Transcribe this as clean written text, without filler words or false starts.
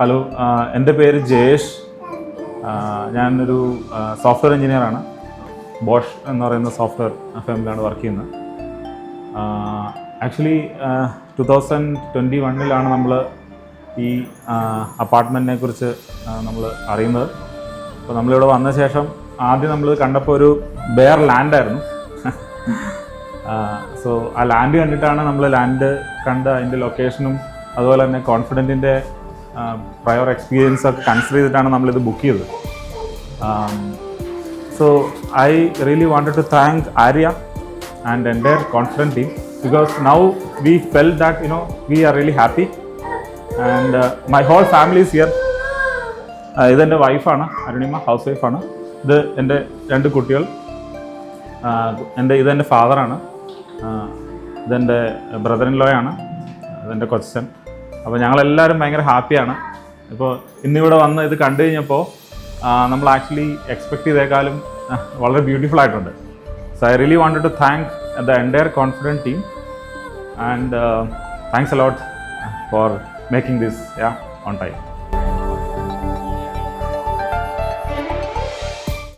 Hello, എൻ്റെ പേര് ജയേഷ്. ഞാനൊരു സോഫ്റ്റ്വെയർ എഞ്ചിനീയറാണ്. ബോഷ് എന്ന് പറയുന്ന സോഫ്റ്റ്വെയർ ഫേമിലാണ് വർക്ക് ചെയ്യുന്നത്. ആക്ച്വലി 2021 നമ്മൾ ഈ അപ്പാർട്ട്മെൻറ്റിനെ കുറിച്ച് നമ്മൾ അറിയുന്നത്. അപ്പോൾ നമ്മളിവിടെ വന്ന ശേഷം ആദ്യം നമ്മൾ കണ്ടപ്പോൾ ഒരു ബെയർ ലാൻഡായിരുന്നു. സോ ആ ലാൻഡ് കണ്ടിട്ടാണ് നമ്മൾ ലാൻഡ് കണ്ട് അതിൻ്റെ ലൊക്കേഷനും അതുപോലെ തന്നെ കോൺഫിഡൻറ്റിൻ്റെ പ്രയർ എക്സ്പീരിയൻസ് ഒക്കെ കൺസിഡർ ചെയ്തിട്ടാണ് നമ്മളിത് ബുക്ക് ചെയ്തത്. So I really wanted to thank Arya and entire confident team because now we felt that we are really happy and my whole family is here. ഇതെൻ്റെ വൈഫാണ് അരുണിമ, ഹൗസ് വൈഫാണ്. ഇത് എൻ്റെ 2 കുട്ടികൾ. ഇതെൻ്റെ ഫാദറാണ്. ഇതെൻ്റെ ബ്രദർ ഇൻ ലോ ആണ്. ഇതെൻ്റെ കൊച്ചൻ. അപ്പോൾ ഞങ്ങളെല്ലാവരും ഭയങ്കര ഹാപ്പിയാണ്. ഇപ്പോൾ ഇന്നിവിടെ വന്ന് ഇത് കണ്ടു കഴിഞ്ഞപ്പോൾ നമ്മൾ ആക്ച്വലി എക്സ്പെക്ട് ചെയ്തേക്കാളും വളരെ ബ്യൂട്ടിഫുൾ ആയിട്ടുണ്ട്. So I really wanted to thank the entire Confident team and thanks a lot for making this on time.